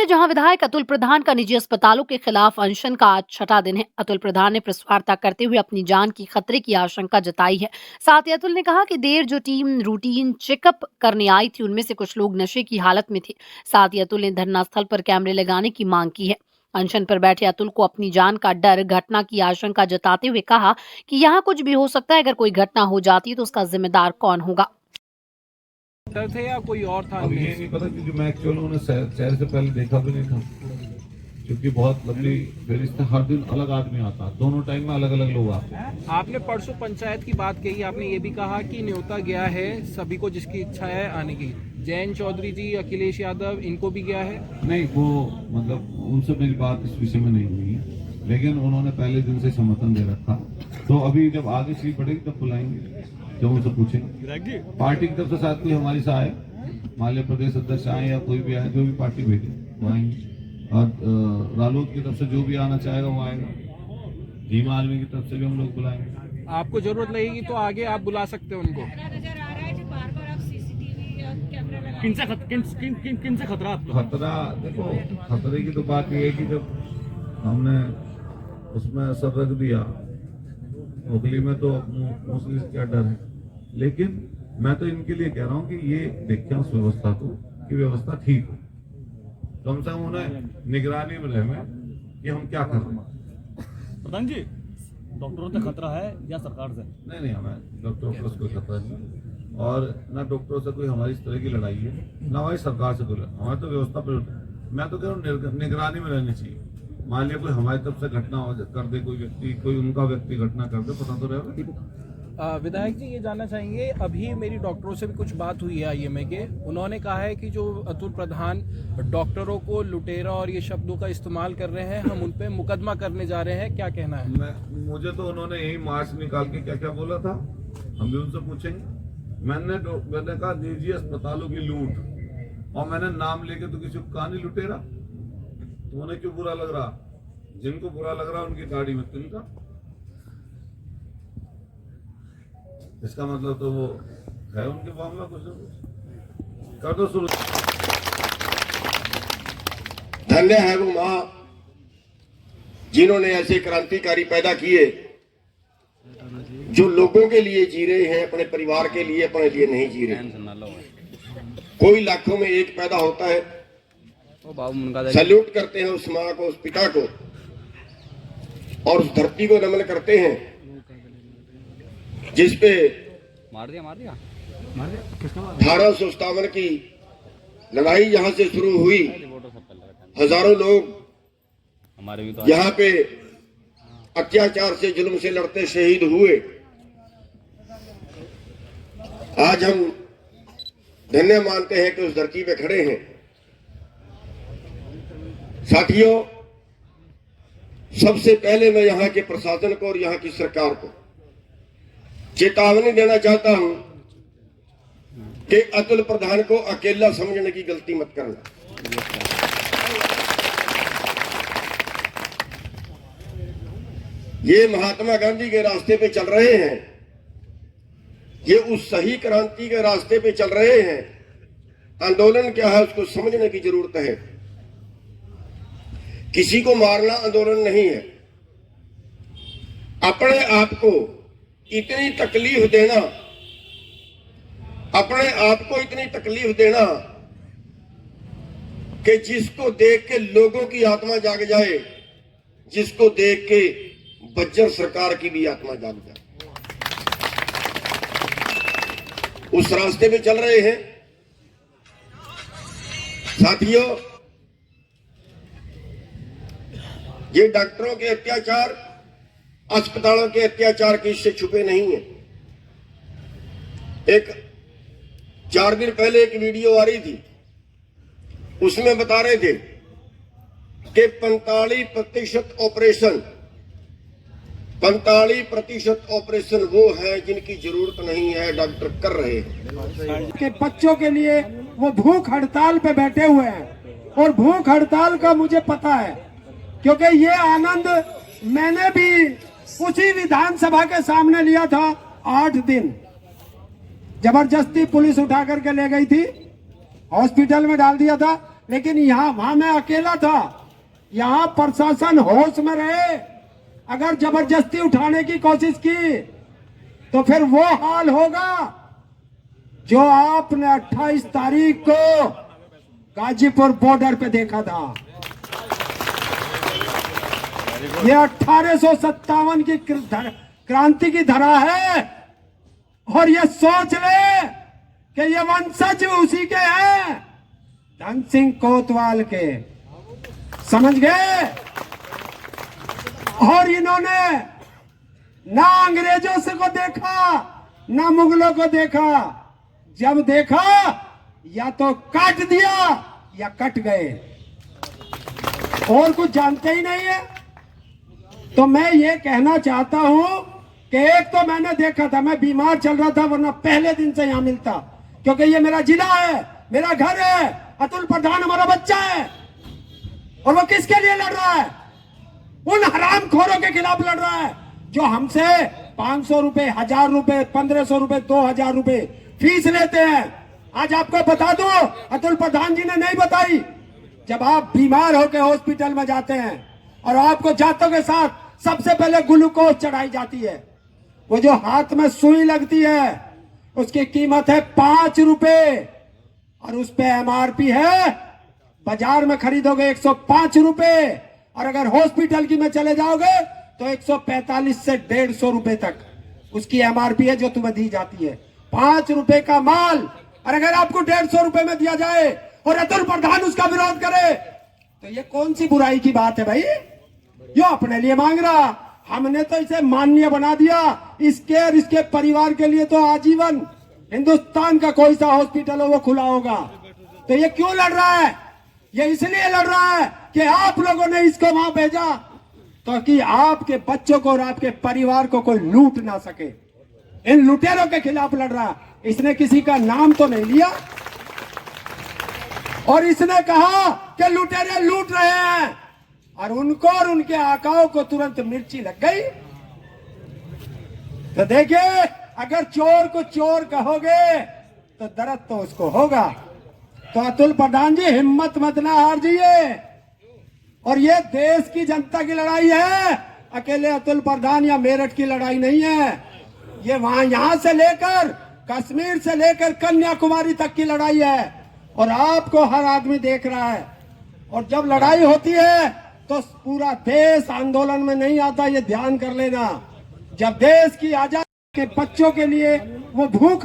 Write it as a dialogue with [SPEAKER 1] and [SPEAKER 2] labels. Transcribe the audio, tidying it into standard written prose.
[SPEAKER 1] जहां विधायक अतुल प्रधान का निजी अस्पतालों के खिलाफ अनशन का आज छठा दिन है। अतुल प्रधान ने प्रेस वार्ता करते हुए अपनी जान की खतरे की आशंका जताई है। साथ ही अतुल ने कहा कि देर जो टीम रूटीन चेकअप करने आई थी उनमें से कुछ लोग नशे की हालत में थे। साथ ही अतुल ने धरना स्थल पर कैमरे लगाने की मांग की है। अनशन पर बैठे अतुल को अपनी जान का डर, घटना की आशंका जताते हुए कहा कि यहाँ कुछ भी हो सकता है, अगर कोई घटना हो जाती तो उसका जिम्मेदार कौन होगा।
[SPEAKER 2] थे या कोई और था?
[SPEAKER 3] अब ये नहीं पता क्योंकि मैं एक्चुअल उन्हें चेहरे से पहले देखा भी नहीं था, क्योंकि बहुत लंबी फेरिस्त है। हर दिन अलग आदमी आता, दोनों टाइम में अलग अलग लोग आते हैं।
[SPEAKER 2] आपने परसों पंचायत की बात कही, आपने ये भी कहा कि न्योता गया है सभी को जिसकी इच्छा है आने की। जैन चौधरी जी, अखिलेश यादव, इनको भी गया है?
[SPEAKER 3] नहीं, वो मतलब उनसे मेरी बात इस विषय में नहीं हुई है, लेकिन उन्होंने पहले दिन से समर्थन दे रखा। तो अभी जब आगे सीट बढ़ेगी तब बुलाएंगे, जब उनसे पूछेंगे। पार्टी की तरफ से शायद कोई हमारी से आए, मान लिया प्रदेश अध्यक्ष आए या कोई भी आए, जो भी पार्टी भेजे वो आएंगे। और रालोद की तरफ से जो भी आना चाहेगा वो आएगा। धीमा आदमी की तरफ से भी हम लोग बुलाएंगे।
[SPEAKER 2] आपको जरूरत लगेगी तो आगे आप बुला सकते हो उनको। किनसे खतरा?
[SPEAKER 3] खतरा देखो, खतरे की तो बात ये है कि जब हमने उसमें असर रख दिया ओखली में, तो मोस्टली क्या डर है। लेकिन मैं तो इनके लिए कह रहा हूँ कि ये देखें उस व्यवस्था को कि व्यवस्था ठीक हो, कम से कम उन्हें निगरानी में रहे कि हम क्या कर रहे हैं।
[SPEAKER 4] प्रधान जी, डॉक्टरों से खतरा है या सरकार से?
[SPEAKER 3] नहीं, हमें डॉक्टरों से कोई खतरा नहीं, और ना डॉक्टरों से कोई हमारी इस तरह की लड़ाई है, ना हमारी सरकार से कोई। हमारी तो व्यवस्था पर, मैं तो कह रहा हूँ निगरानी में रहनी चाहिए। मान लिया कोई हमारी तरफ से घटना कर दे, कोई व्यक्ति, कोई उनका व्यक्ति घटना कर दे, पता तो रहेगा।
[SPEAKER 2] विधायक जी, ये जानना चाहेंगे, अभी मेरी डॉक्टरों से भी कुछ बात हुई है आईएमए के। उन्होंने कहा है कि जो अतुल प्रधान डॉक्टरों को लुटेरा और ये शब्दों का इस्तेमाल कर रहे हैं, हम उन पे मुकदमा करने जा रहे हैं, क्या कहना है?
[SPEAKER 3] मुझे तो उन्होंने यही मार्च निकाल के क्या क्या बोला था, हम भी उनसे पूछेंगे। मैंने कहा निजी अस्पतालों की लूट, और मैंने नाम लेके तो किसी को कहा नहीं लुटेरा। तो उन्हें क्यों बुरा लग रहा? जिनको बुरा लग रहा उनकी गाड़ी में तिनका, इसका मतलब तो वो है उनके मामला कुछ ना कुछ कर दो शुरू।
[SPEAKER 5] धन्य है वो मां जिन्होंने ऐसे क्रांतिकारी पैदा किए जो लोगों के लिए जी रहे हैं, अपने परिवार के लिए, अपने लिए नहीं जी रहे। कोई लाखों में एक पैदा होता है। सैल्यूट करते हैं उस मां को, उस पिता को, और उस धरती को नमन करते हैं जिसपे 1857 की लड़ाई यहां से शुरू हुई। हजारों लोग यहाँ पे अत्याचार से, जुल्म से लड़ते शहीद हुए। आज हम धन्य मानते हैं कि उस धरती पे खड़े हैं। साथियों, सबसे पहले मैं यहाँ के प्रशासन को और यहाँ की सरकार को चेतावनी देना चाहता हूं कि अतुल प्रधान को अकेला समझने की गलती मत करना। ये महात्मा गांधी के रास्ते पे चल रहे हैं, ये उस सही क्रांति के रास्ते पे चल रहे हैं। आंदोलन क्या है उसको समझने की जरूरत है। किसी को मारना आंदोलन नहीं है। अपने आप को इतनी तकलीफ देना, अपने आप को इतनी तकलीफ देना कि जिसको देख के लोगों की आत्मा जाग जाए, जिसको देख के बज्जर सरकार की भी आत्मा जाग जाए, उस रास्ते पे चल रहे हैं। साथियों, ये डॉक्टरों के अत्याचार, अस्पतालों के अत्याचार की इससे छुपे नहीं है। एक 4 दिन पहले एक वीडियो आ रही थी, उसमें बता रहे थे कि 45% ऑपरेशन वो है जिनकी जरूरत नहीं है, डॉक्टर कर रहे हैं।
[SPEAKER 6] के बच्चों के लिए वो भूख हड़ताल पे बैठे हुए हैं, और भूख हड़ताल का मुझे पता है, क्योंकि ये आनंद मैंने भी उसी विधानसभा के सामने लिया था। 8 दिन जबरदस्ती पुलिस उठा करके ले गई थी, हॉस्पिटल में डाल दिया था। लेकिन यहाँ वहां मैं अकेला था। यहाँ प्रशासन होश में रहे। अगर जबरदस्ती उठाने की कोशिश की तो फिर वो हाल होगा जो आपने 28 तारीख को गाजीपुर बॉर्डर पे देखा था। ये 1857 की क्रांति की धरा है और ये सोच ले कि ये वंशज उसी के हैं, धन सिंह कोतवाल के। समझ गए? और इन्होंने ना अंग्रेजों से को देखा ना मुगलों को देखा। जब देखा या तो काट दिया या कट गए, और कुछ जानते ही नहीं है। तो मैं ये कहना चाहता हूं कि एक तो मैंने देखा था, मैं बीमार चल रहा था, वरना पहले दिन से यहां मिलता, क्योंकि ये मेरा जिला है, मेरा घर है। अतुल प्रधान हमारा बच्चा है और वो किसके लिए लड़ रहा है? उन हरामखोरों के खिलाफ लड़ रहा है जो हमसे 500 रुपए, 1000 रुपए, 1500 रुपए, 2000 रुपए फीस लेते हैं। आज आपको बता दो, अतुल प्रधान जी ने नहीं बताई, जब आप बीमार होकर हॉस्पिटल में जाते हैं और आपको जातों के साथ सबसे पहले ग्लूकोज चढ़ाई जाती है, वो जो हाथ में सुई लगती है उसकी कीमत है 5 रुपए और उस पे MRP है, बाजार में खरीदोगे 105 रुपए और अगर हॉस्पिटल की में चले जाओगे तो 145 से 150 रुपए तक उसकी MRP है जो तुम्हें दी जाती है। 5 रुपए का माल और अगर आपको 150 रुपए में दिया जाए और अतुल प्रधान उसका विरोध करे तो ये कौन सी बुराई की बात है भाई? यो अपने लिए मांग रहा, हमने तो इसे माननीय बना दिया। इसके और इसके परिवार के लिए तो आजीवन हिंदुस्तान का कोई सा हॉस्पिटल हो वो खुला होगा। तो ये क्यों लड़ रहा है? ये इसलिए लड़ रहा है कि आप लोगों ने इसको वहां भेजा ताकि आपके बच्चों को और आपके परिवार को कोई लूट ना सके। इन लुटेरों के खिलाफ लड़ रहा है। इसने किसी का नाम तो नहीं लिया और इसने कहा कि लुटेरे लूट रहे हैं और उनको और उनके आकाओं को तुरंत मिर्ची लग गई। तो देखिए, अगर चोर को चोर कहोगे तो दर्द तो उसको होगा। तो अतुल प्रधान जी, हिम्मत मत ना हार जाइए। और ये देश की जनता की लड़ाई है, अकेले अतुल प्रधान या मेरठ की लड़ाई नहीं है। ये वहां यहां से लेकर कश्मीर से लेकर कन्याकुमारी तक की लड़ाई है और आपको हर आदमी देख रहा है। और जब लड़ाई होती है तो पूरा देश आंदोलन में नहीं आता, ये ध्यान कर लेना। जब देश की आजादी के बच्चों के लिए वो भूख